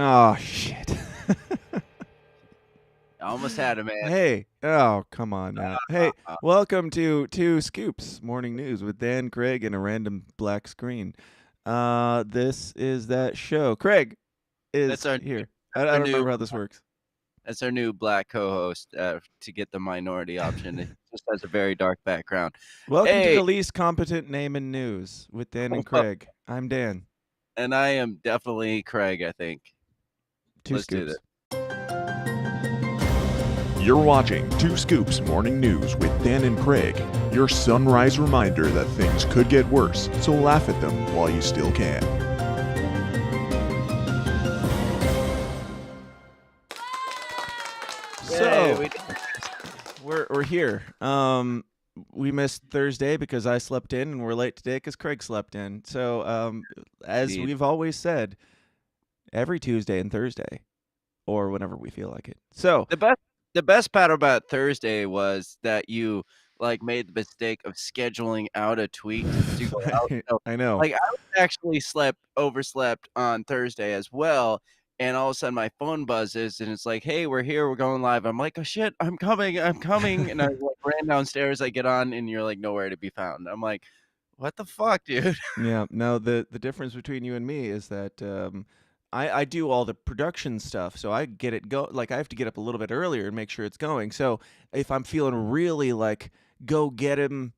Oh, shit. I almost had him, man. Hey. Oh, come on now. Hey, welcome to Two Scoops Morning News with Dan, Craig, and a random black screen. This is that show. Craig That's is our here. I our don't new remember how this works. that's our new black co-host to get the minority option. It just has a very dark background. Welcome to Hey, the least competent name in news with Dan and Craig. I'm Dan. and I am definitely Craig, I think. Two Let's do this. Scoops. You're watching Two Scoops Morning News with Dan and Craig, your sunrise reminder that things could get worse, so laugh at them while you still can. So Yay, we're here. We missed Thursday because I slept in, and we're late today because Craig slept in. So as Indeed. we've always said, every Tuesday and Thursday, or whenever we feel like it. So the best part about Thursday was that you made the mistake of scheduling out a tweet to go out. So, I know. I actually overslept on Thursday as well. And all of a sudden my phone buzzes and it's like, hey, we're here, we're going live. I'm like, oh shit, I'm coming. And I ran downstairs, I get on, and you're nowhere to be found. I'm like, what the fuck, dude? Yeah. No, the difference between you and me is that I do all the production stuff, so I get it I have to get up a little bit earlier and make sure it's going. So if I'm feeling really go get him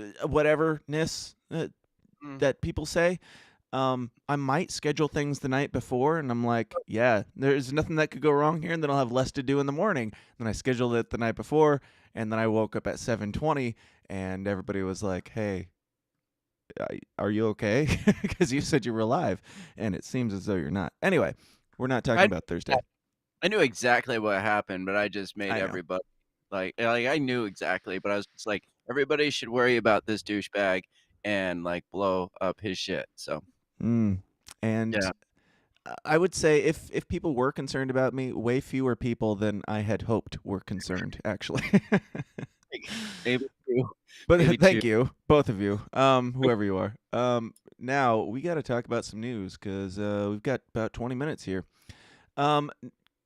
whateverness that people say, I might schedule things the night before, and I'm like, yeah, there's nothing that could go wrong here, and then I'll have less to do in the morning. Then I scheduled it the night before, and then I woke up at 7:20, and everybody was like, hey, are you okay? Because you said you were live, and it seems as though you're not. Anyway, we're not talking about Thursday. I knew exactly what happened, but I just made I know. everybody I knew exactly, but I was just like, everybody should worry about this douchebag and blow up his shit. So And yeah, I would say if people were concerned about me, way fewer people than I had hoped were concerned, actually. maybe two. But Maybe thank two. you, both of you, whoever you are. Now we got to talk about some news because we've got about 20 minutes here.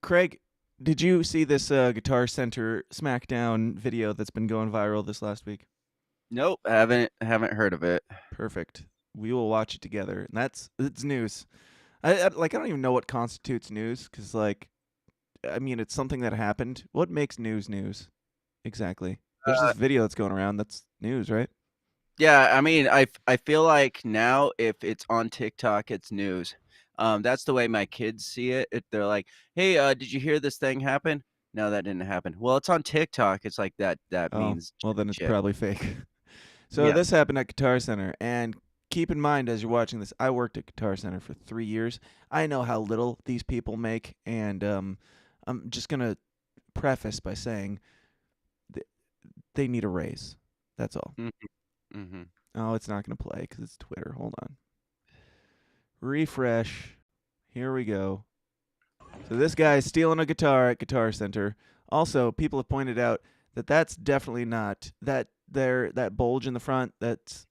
Craig, did you see this Guitar Center SmackDown video that's been going viral this last week? Nope, haven't heard of it. Perfect. We will watch it together, and it's news. I don't even know what constitutes news because I mean it's something that happened. What makes news exactly? There's this video that's going around. That's news, right? Yeah, I mean, I feel like now if it's on TikTok, it's news. That's the way my kids see it. They're like, "Hey, did you hear this thing happen?" No, that didn't happen. Well, it's on TikTok. It's like that Oh, means well then it's shit. probably fake. So Yeah. this happened at Guitar Center, and keep in mind as you're watching this, I worked at Guitar Center for 3 years. I know how little these people make, and I'm just gonna preface by saying they need a raise. That's all. Mm-hmm. Mm-hmm. Oh, it's not gonna play because it's Twitter. Hold on. Refresh. Here we go. So this guy's stealing a guitar at Guitar Center. Also, people have pointed out that that's definitely not that bulge in the front. It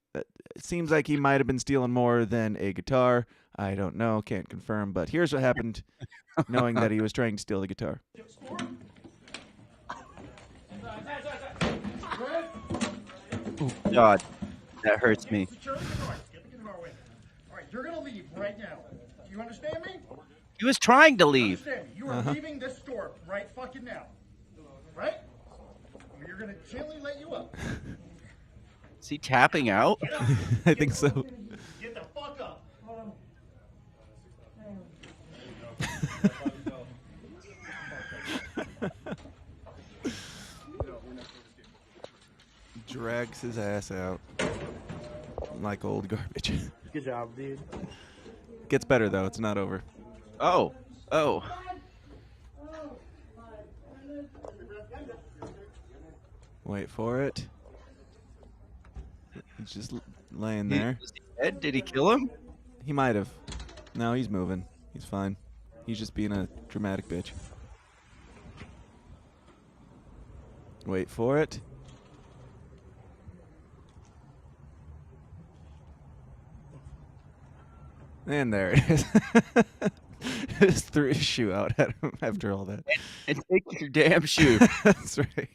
seems like he might have been stealing more than a guitar. I don't know, can't confirm. But here's what happened, knowing that he was trying to steal the guitar. God, that hurts me. All right, you're gonna leave right now. You understand me? He was trying to leave. Understand me? You are leaving this store right fucking now. Right? We're gonna gently let you up. Is he tapping out? I think so. Get the fuck up. Drags his ass out like old garbage. Good job, dude. Gets better though. It's not over. Oh. Wait for it. He's just laying there. Is he dead? Did he kill him? He might have. No, he's moving. He's fine. He's just being a dramatic bitch. Wait for it. And there it is. Just threw his shoe out at him after all that. And take your damn shoe. That's right.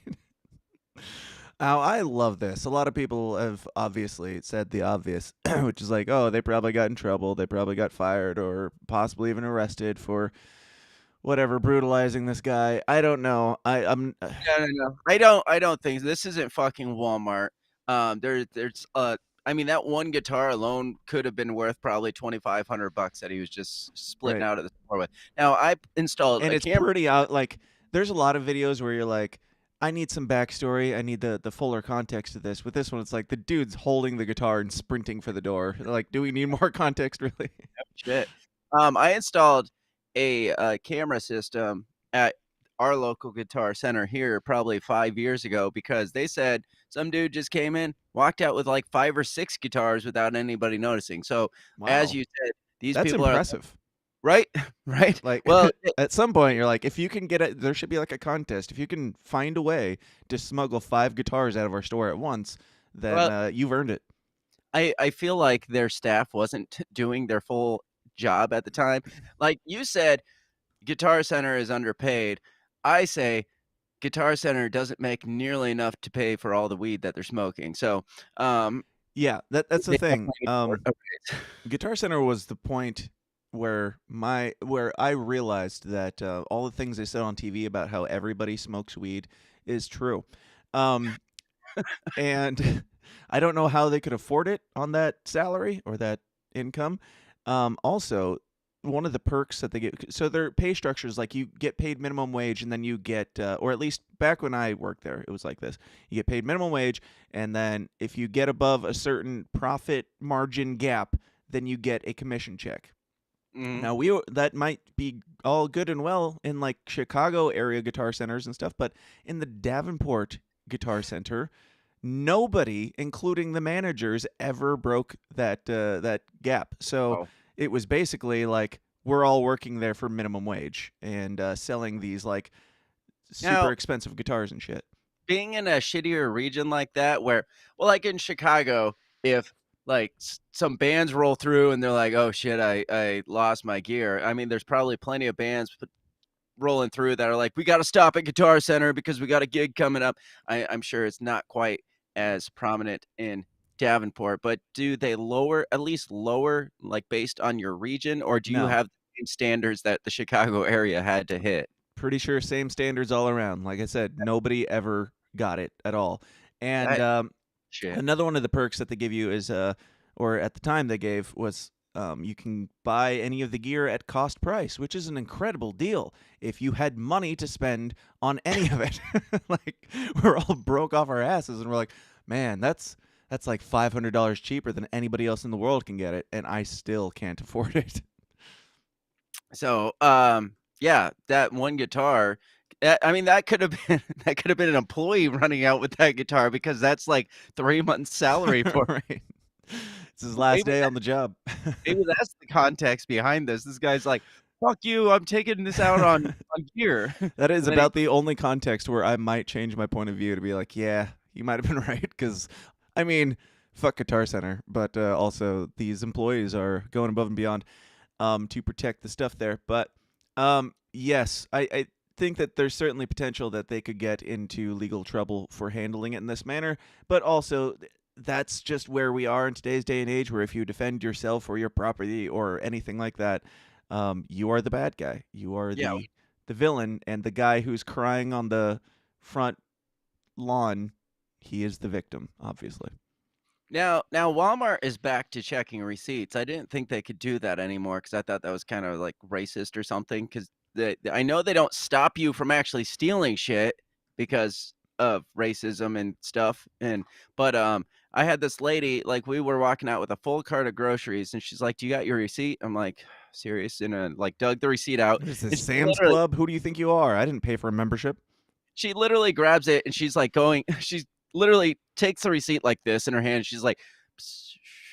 Now, I love this. A lot of people have obviously said the obvious, which is like, oh, they probably got in trouble. They probably got fired or possibly even arrested for whatever, brutalizing this guy. I don't know. I'm No. I don't think this isn't fucking Walmart. There's I mean, that one guitar alone could have been worth probably $2,500 that he was just splitting Right. out of the store with. Now I installed and a it's camera. pretty out. Like, there's a lot of videos where you're like, I need some backstory. I need the fuller context of this. With this one, it's like the dude's holding the guitar and sprinting for the door. Like, do we need more context, really? Shit. I installed a camera system at our local Guitar Center here probably 5 years ago because they said some dude just came in, walked out with like 5 or 6 guitars without anybody noticing. So, as Wow, you said, these that's people are impressive. right, right. Like, Well, at some point, you're like, if you can get it, there should be like a contest. If you can find a way to smuggle 5 guitars out of our store at once, then well, you've earned it. I feel like their staff wasn't doing their full job at the time. Like you said, Guitar Center is underpaid. I say Guitar Center doesn't make nearly enough to pay for all the weed that they're smoking. So, Yeah, that's the they thing. definitely need more upgrades. Guitar Center was the point where I realized that all the things they said on TV about how everybody smokes weed is true. Um, and I don't know how they could afford it on that salary or that income. Also, one of the perks that they get, so their pay structure is like you get paid minimum wage, and then you get, or at least back when I worked there, it was like this: you get paid minimum wage, and then if you get above a certain profit margin gap, then you get a commission check. Mhm. Now that might be all good and well in like Chicago area guitar centers and stuff, but in the Davenport Guitar Center, nobody, including the managers, ever broke that gap. So Oh. it was basically like we're all working there for minimum wage and selling these like super Now, expensive guitars and shit. being in a shittier region like that, where, well, like in Chicago, if like some bands roll through and they're like, "Oh shit, I lost my gear." I mean, there's probably plenty of bands rolling through that are like, "We got to stop at Guitar Center because we got a gig coming up." I'm sure it's not quite as prominent in Davenport, but do they at least lower, like based on your region, or do you No, have the same standards that the Chicago area had to hit? pretty sure same standards all around. Like I said, nobody ever got it at all. And That shit. another one of the perks that they give you is, or at the time they gave was, you can buy any of the gear at cost price, which is an incredible deal if you had money to spend on any of it. Like, we're all broke off our asses, and we're like, man, that's like $500 cheaper than anybody else in the world can get it, and I still can't afford it. So, yeah, that one guitar, I mean, that could have been that could have been an employee running out with that guitar because that's like 3 months' salary for Right. It's his last maybe day on the job. maybe that's the context behind this. This guy's like, "Fuck you, I'm taking this out on gear." That is And then he about the only context where I might change my point of view to be like, yeah, you might have been right. Because, I mean, fuck Guitar Center, but also these employees are going above and beyond to protect the stuff there. But yes, I think that there's certainly potential that they could get into legal trouble for handling it in this manner. But also, that's just where we are in today's day and age, where if you defend yourself or your property or anything like that, you are the bad guy. You are Yeah. the villain, and the guy who's crying on the front lawn, he is the victim, obviously. Now Walmart is back to checking receipts. I didn't think they could do that anymore because I thought that was kind of like racist or something. Because I know they don't stop you from actually stealing shit because of racism and stuff. But I had this lady, like, we were walking out with a full cart of groceries, and she's like, "Do you got your receipt?" I'm like, "Serious?" And like dug the receipt out, What is and this, Sam's Club? Who do you think you are? I didn't pay for a membership. she literally grabs it and she's like going she's literally takes the receipt like this in her hand. She's like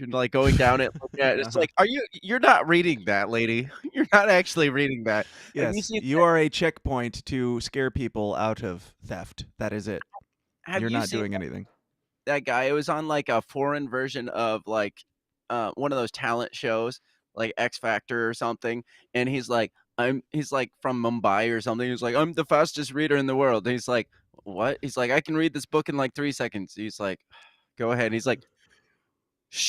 like going down it, looking at it. It's Uh-huh. like, you're not reading that, lady. You're not actually reading that. Have you Yes, seen you are a checkpoint to scare people out of theft. That is it. have You're you not seen doing anything. that guy? It was on like a foreign version of like one of those talent shows, like X Factor or something, and he's like, he's like from Mumbai or something. He's like, I'm the fastest reader in the world. And he's like, what? He's like, I can read this book in like 3 seconds. He's like, go ahead. And he's like,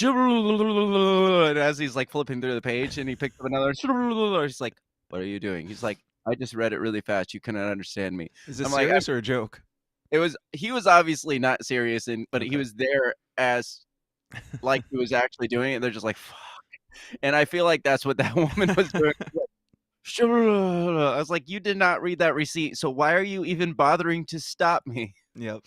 and as he's like flipping through the page and he picked up another, he's like, what are you doing? He's like, I just read it really fast. You couldn't understand me. Is this I'm like, serious or a joke? he was obviously not serious, but he Okay. was there as like he was actually doing it. They're just like, fuck. And I feel like that's what that woman was doing. I was like, you did not read that receipt, so why are you even bothering to stop me? Yep.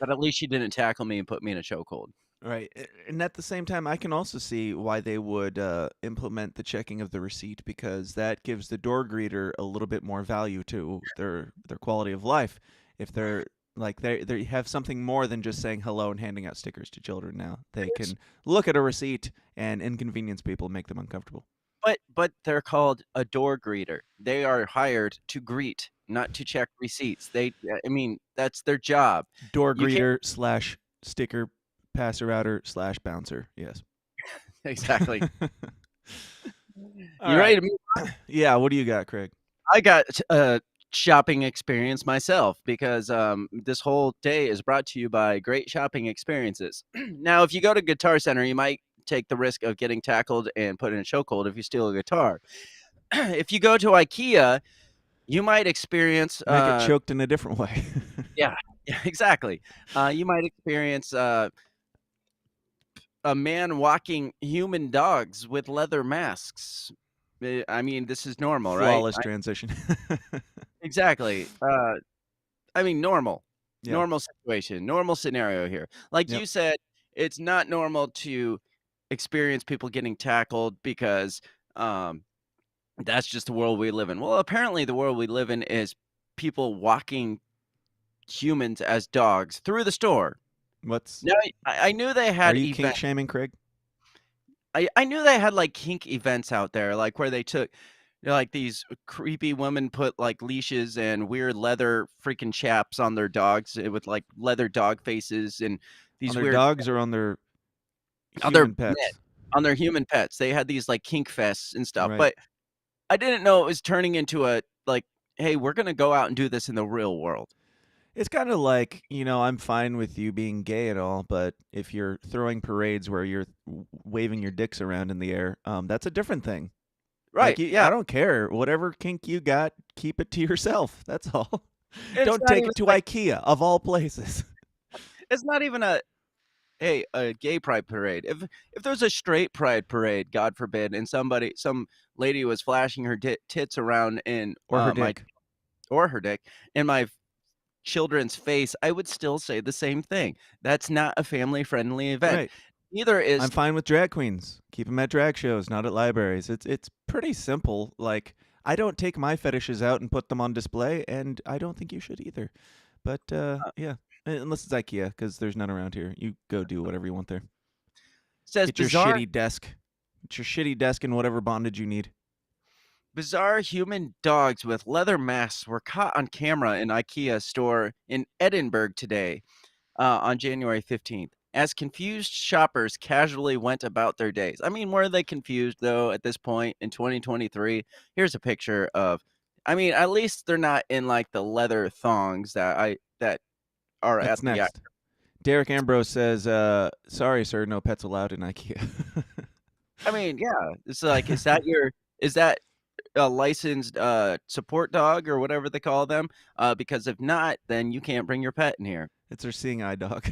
But at least she didn't tackle me and put me in a chokehold. Right. And at the same time, I can also see why they would implement the checking of the receipt, because that gives the door greeter a little bit more value to their quality of life. If they're like they have something more than just saying hello and handing out stickers to children now. They can look at a receipt and inconvenience people, make them uncomfortable. But they're called a door greeter. They are hired to greet, not to check receipts. I mean, that's their job. Door You can't greeter / sticker passer outer / bouncer. Yes. exactly. All You ready right. to move on? Yeah. What do you got, Craig? I got a shopping experience myself because this whole day is brought to you by Great Shopping Experiences. Now, if you go to Guitar Center, you might take the risk of getting tackled and put in a chokehold if you steal a guitar. If you go to Ikea, you might experience Might get choked in a different way. yeah, exactly. You might experience a man walking human dogs with leather masks. I mean, this is normal, right? Flawless transition. Exactly. I mean, normal. Yeah. Normal situation, normal scenario here. Like Yep. you said, it's not normal to experience people getting tackled because that's just the world we live in. Well, apparently the world we live in is people walking humans as dogs through the store. What's Now, I knew they Are had you kink events. shaming, Craig? I knew they had like kink events out there, like where they took like these creepy women put like leashes and weird leather freaking chaps on their dogs with like leather dog faces and On these their weird dogs or on their on their human pets? on their human pets. They had these like kink fests and stuff, Right. but I didn't know it was turning into a like, hey, we're gonna go out and do this in the real world. It's kind of like, I'm fine with you being gay and all, but if you're throwing parades where you're waving your dicks around in the air, that's a different thing. Right. Like, Yeah. I don't care. Whatever kink you got, keep it to yourself. That's all. It's Don't not take even it to like IKEA, of all places. it's not even a gay pride parade. If there's a straight pride parade, God forbid, and some lady was flashing her tits around in Or her my dick. or her dick in my children's face, I would still say the same thing. That's not a family-friendly event. Right. Neither is I'm fine with drag queens. Keep them at drag shows, not at libraries. It's pretty simple. Like, I don't take my fetishes out and put them on display, and I don't think you should either. But yeah, unless it's IKEA, because there's none around here. You go do whatever you want there. says Get your shitty desk. Get your shitty desk and whatever bondage you need. bizarre human dogs with leather masks were caught on camera in IKEA store in Edinburgh today on January 15th. As confused shoppers casually went about their days. I mean, were they confused though at this point in 2023? Here's a picture of I mean, at least they're not in like the leather thongs that are That's at the next. Derek Ambrose says, sorry, sir, no pets allowed in IKEA. I mean, yeah. It's like is that a licensed support dog or whatever they call them? Because if not, then you can't bring your pet in here. It's our seeing eye dog.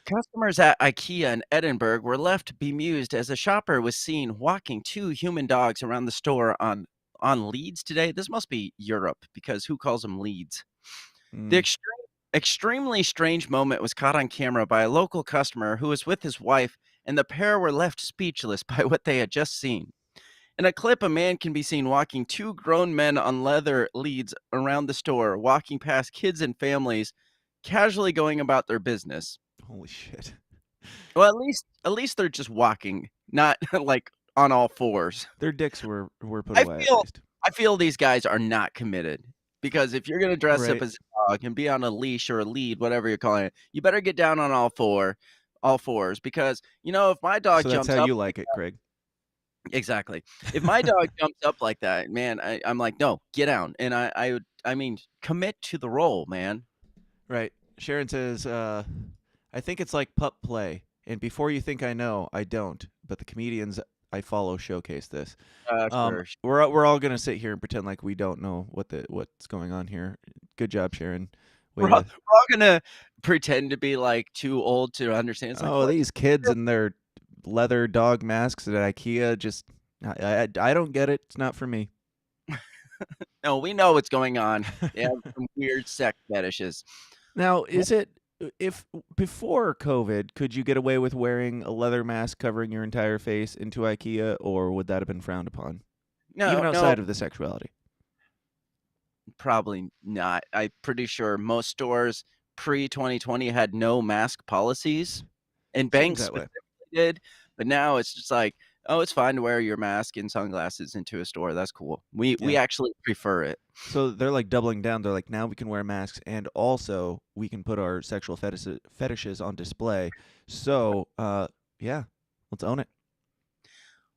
Customers at IKEA in Edinburgh were left bemused as a shopper was seen walking two human dogs around the store on leads today. This must be Europe because who calls them leads? The extremely strange moment was caught on camera by a local customer who was with his wife, and the pair were left speechless by what they had just seen. In a clip, a man can be seen walking two grown men on leather leads around the store, walking past kids and families, casually going about their business. Holy shit. Well, at least they're just walking, not like on all fours. Their dicks were put I away at feel least. I feel these guys are not committed because if you're gonna dress up Right. as a dog and be on a leash or a lead, whatever you're calling it, you better get down on all fours because if my dog So that's jumps how up, you like it, Craig. Exactly. If my dog jumps up like that, man, I'm like, "No, get down." And I mean, commit to the role, man. Right. Sharon says, I think it's like pup play. And before you think I know, I don't. But the comedians I follow showcase this. Sure. We're all gonna sit here and pretend like we don't know what's going on here. Good job, Sharon. Way We're all to gonna pretend to be, like, too old to understand. It's like, Oh, "What?" these kids and their leather dog masks at IKEA just I don't get it. It's not for me. No, we know what's going on. They have some weird sex fetishes. Now, is it if before COVID, could you get away with wearing a leather mask covering your entire face into IKEA, or would that have been frowned upon, even No, outside of the sexuality? probably not. I'm pretty sure most stores pre-2020 had no mask policies, and Seems banks that way. specifically did, but now it's just like, "Oh, it's fine to wear your mask and sunglasses into a store, that's cool." We Yeah. actually prefer it. So they're like doubling down. They're like, now we can wear masks, and also we can put our sexual fetishes on display. So, yeah, let's own it.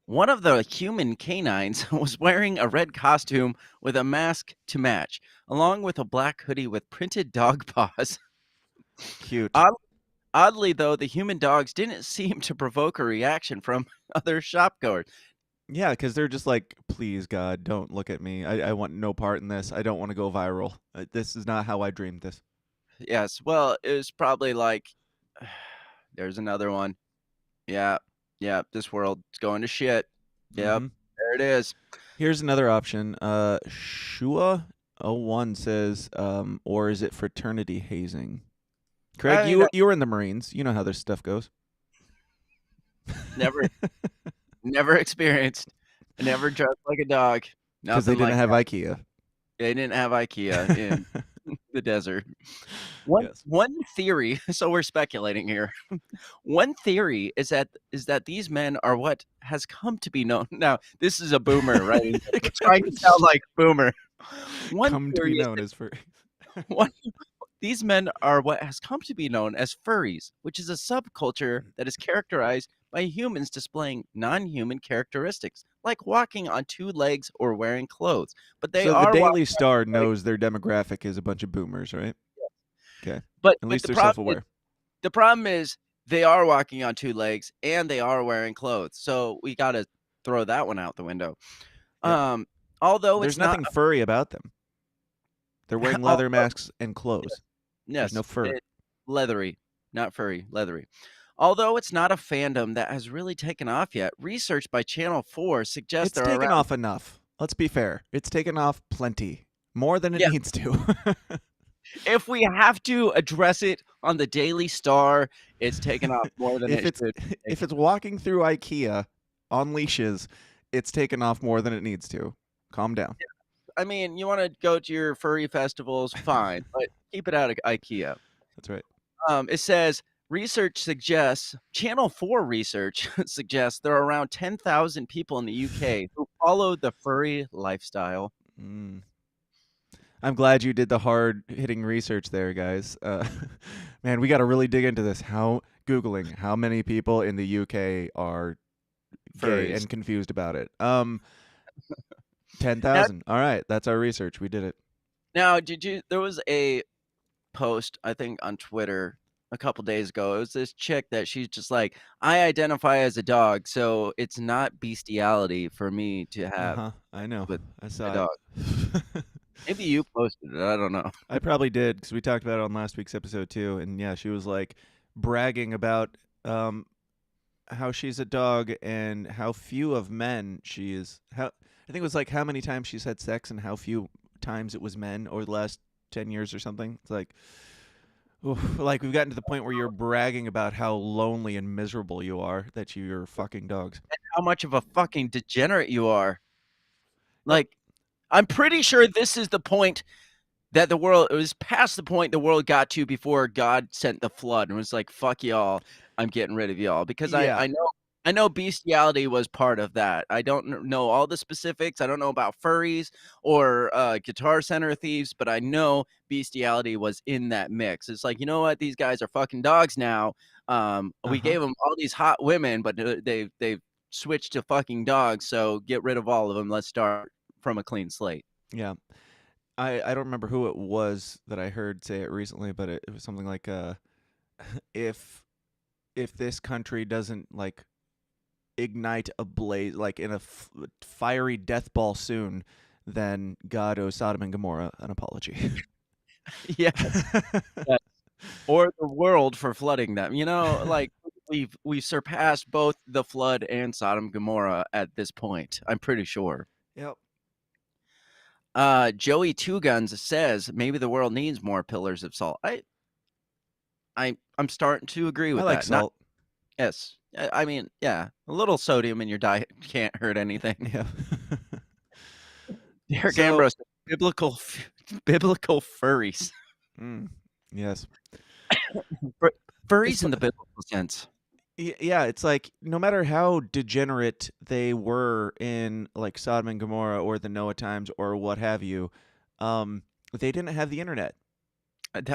One of the human canines was wearing a red costume with a mask to match, along with a black hoodie with printed dog paws. Cute. Odd Oddly, though, the human dogs didn't seem to provoke a reaction from other shopgoers. Yeah, because they're just like, please, God, don't look at me. I want no part in this. I don't want to go viral. This is not how I dreamed this. Yes, well, it was probably like, there's another one. Yeah, yeah, this world's going to shit. Yep, Mm-hmm. there it is. Here's another option. Shua01 says, or is it fraternity hazing? Craig, I mean, you were in the Marines. You know how this stuff goes. never, never experienced. I never dressed like a dog. Because they Nothing didn't like have that. IKEA. They didn't have IKEA in the desert. One Yes. one theory, so we're speculating here. One theory is that these men are what has come to be known. Now, this is a boomer, right? We're trying to sound like boomer. One Come to theory be is known as for. that one, these men are what has come to be known as furries, which is a subculture that is characterized by humans displaying non-human characteristics, like walking on two legs or wearing clothes. But they So the are Daily walking on Star two legs. knows their demographic is a bunch of boomers, right? Okay. But At but least they're self-aware. the problem is they are walking on two legs and they are wearing clothes. So we got to throw that one out the window. Yep. Um, although There's it's not nothing furry about them. They're wearing leather masks and clothes. There's yes, no fur. leathery, not furry, leathery. Although it's not a fandom that has really taken off yet, research by Channel 4 suggests It's there are taken around off enough. Let's be fair. It's taken off plenty. More than it yeah, needs to. if we have to address it on the Daily Star, it's taken off more than if it it's should. if it's walking through IKEA on leashes, it's taken off more than it needs to. Calm down. I mean, you want to go to your furry festivals, fine, but keep it out of IKEA. That's right. It says research suggests Channel 4 research suggests there are around 10,000 people in the UK who follow the furry lifestyle. Mm. I'm glad you did the hard hitting research there, guys. Man, we got to really dig into this. Googling how many people in the UK are gay Furries. and confused about it. 10,000. All right, that's our research. We did it. Now, there was a post, I think, on Twitter a couple days ago. It was this chick that she's just like, I identify as a dog, so it's not bestiality for me to have I know. with I a saw dog. it. Maybe you posted it. I don't know. I probably did because we talked about it on last week's episode too. And yeah, she was like bragging about how she's a dog and how few of men she is. I think it was like how many times she's had sex and how few times it was men over the last 10 years or something. It's like, oof, like we've gotten to the point where you're bragging about how lonely and miserable you are that you're fucking dogs. And how much of a fucking degenerate you are. Like, I'm pretty sure this is the point that it was past the point the world got to before God sent the flood and was like, fuck y'all, I'm getting rid of y'all. Because Yeah. I know bestiality was part of that. I don't know all the specifics. I don't know about furries or Guitar Center thieves, but I know bestiality was in that mix. It's like, you know what? These guys are fucking dogs now. We gave them all these hot women, but they've switch to fucking dogs, so get rid of all of them. Let's start from a clean slate. Yeah. I don't remember who it was that I heard say it recently, but it was something like if this country doesn't like ignite a blaze like in a fiery death ball soon, then God owes Sodom and Gomorrah an apology. Yes. Yes. Or the world for flooding them. You know, like we've surpassed both the flood and Sodom and Gomorrah at this point. I'm pretty sure. Yep. Joey Two Guns says maybe the world needs more pillars of salt. I'm starting to agree with I like that. salt. Yes. I mean, yeah, a little sodium in your diet can't hurt anything. Yeah. Derek So- Ambrose, biblical furries. Yes. Furries in the biblical sense. Yeah, it's like no matter how degenerate they were in like Sodom and Gomorrah or the Noah times or what have you, they didn't have the internet.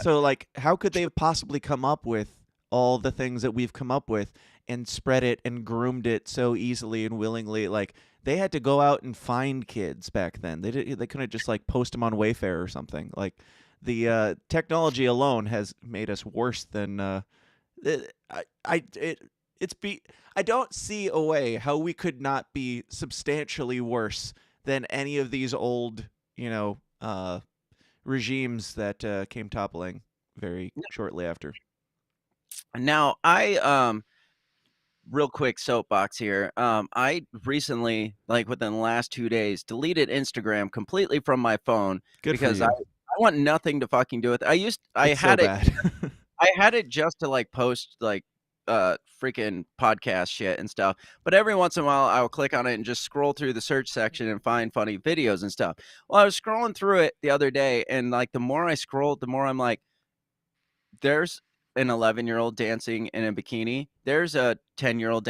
So like how could they have possibly come up with all the things that we've come up with and spread it and groomed it so easily and willingly? Like they had to go out and find kids back then. They couldn't just like post them on Wayfair or something. Like the technology alone has made us worse than I don't see a way how we could not be substantially worse than any of these old, regimes that came toppling very shortly after. Now, real quick soapbox here. I recently, like within the last 2 days, deleted Instagram completely from my phone because I want nothing to fucking do with it. I had it just to like post like freaking podcast shit and stuff. But every once in a while I'll click on it and just scroll through the search section and find funny videos and stuff. Well, I was scrolling through it the other day, and like the more I scrolled, the more I'm like, there's an 11-year-old dancing in a bikini. There's a 10-year-old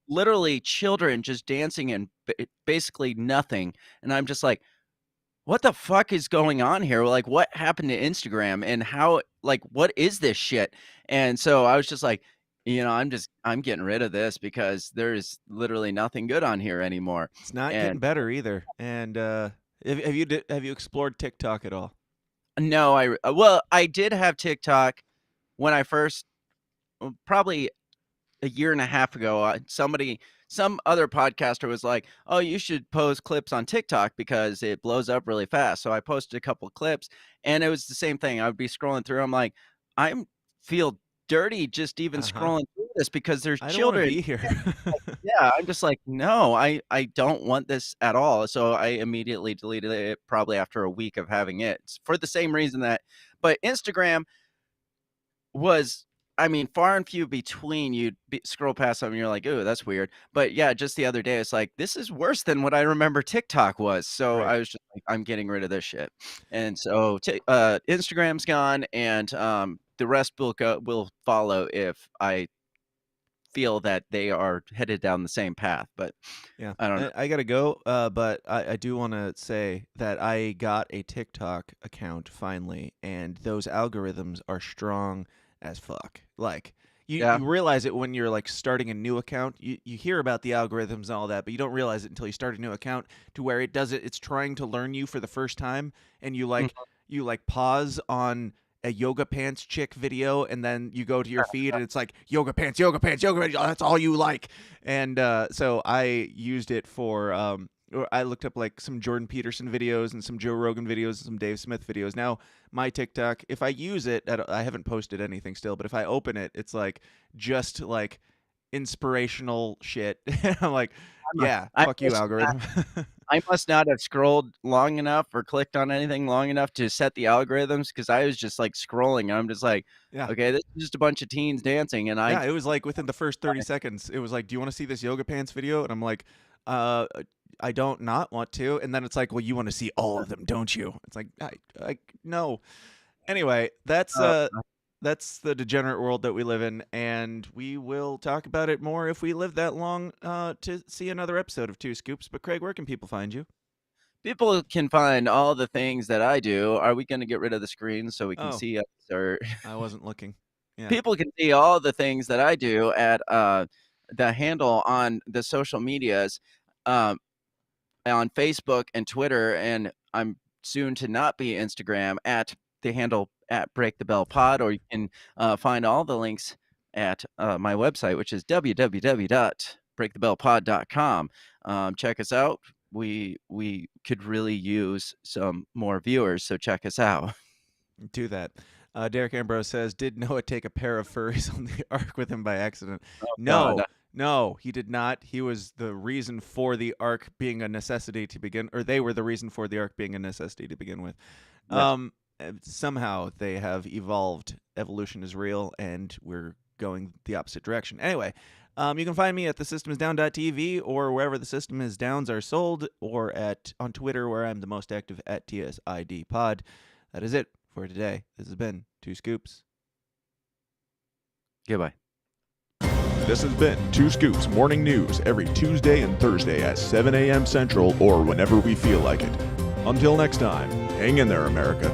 literally children just dancing in basically nothing. And I'm just like, what the fuck is going on here? Like, what happened to Instagram and how, like, what is this shit? And so I was just like, I'm getting rid of this because there's literally nothing good on here anymore. It's not getting better either. And have you explored TikTok at all? No, I did have TikTok when I first, probably a year and a half ago. Some other podcaster was like, "Oh, you should post clips on TikTok because it blows up really fast." So I posted a couple of clips, and it was the same thing. I would be scrolling through. I'm like, I feel dirty just even scrolling through this because there's children. I don't want to be here. Yeah, I'm just like, no, I don't want this at all. So I immediately deleted it probably after a week of having it for the same reason but Instagram was, I mean, far and few between. You'd scroll past something and you're like, oh, that's weird. But yeah, just the other day, it's like, this is worse than what I remember TikTok was. So Right. I was just like, I'm getting rid of this shit. And so Instagram's gone, and the rest will follow if I feel that they are headed down the same path. But yeah, I don't know. I gotta go, but I do want to say that I got a TikTok account finally, and those algorithms are strong as fuck. Like you realize it when you're like starting a new account. You hear about the algorithms and all that, but you don't realize it until you start a new account, to where it's trying to learn you for the first time, and you pause on a yoga pants chick video, and then you go to your feed and it's like yoga pants, yoga pants, yoga pants. That's all you like. And so I used it for I looked up like some Jordan Peterson videos and some Joe Rogan videos and some Dave Smith videos. Now my TikTok, if I use it, I haven't posted anything still, but if I open it, it's like just like inspirational shit. I'm like, fuck you, algorithm. I must not have scrolled long enough or clicked on anything long enough to set the algorithms, because I was just like scrolling and I'm just like, okay, this is just a bunch of teens dancing. And it was like within the first 30 seconds, it was like, do you want to see this yoga pants video? And I'm like, I don't not want to. And then it's like, well, you want to see all of them, don't you? It's like, I no. Anyway, that's the degenerate world that we live in, and we will talk about it more if we live that long to see another episode of Two Scoops. But Craig, where can people find you? People can find all the things that I do. Are we going to get rid of the screen so we can see us? Or I wasn't looking. Yeah. People can see all the things that I do at the handle on the social medias, on Facebook and Twitter, and I'm soon to not be Instagram, at the handle at Break the Bell Pod, or you can find all the links at my website, which is www.breakthebellpod.com. Check us out. We could really use some more viewers, so check us out. Do that. Derek Ambrose says, did Noah take a pair of furries on the ark with him by accident? God. No, he did not. He was the reason for the ark being a necessity to begin, or they were the reason for the ark being a necessity to begin with. Yeah. Somehow they have evolved. Evolution is real, and we're going the opposite direction. Anyway, you can find me at thesystemsdown.tv or wherever the System Is Downs are sold, or on Twitter, where I'm the most active at TSIDpod. That is it for today. This has been Two Scoops. Goodbye. This has been Two Scoops Morning News every Tuesday and Thursday at 7 a.m. Central or whenever we feel like it. Until next time, hang in there, America.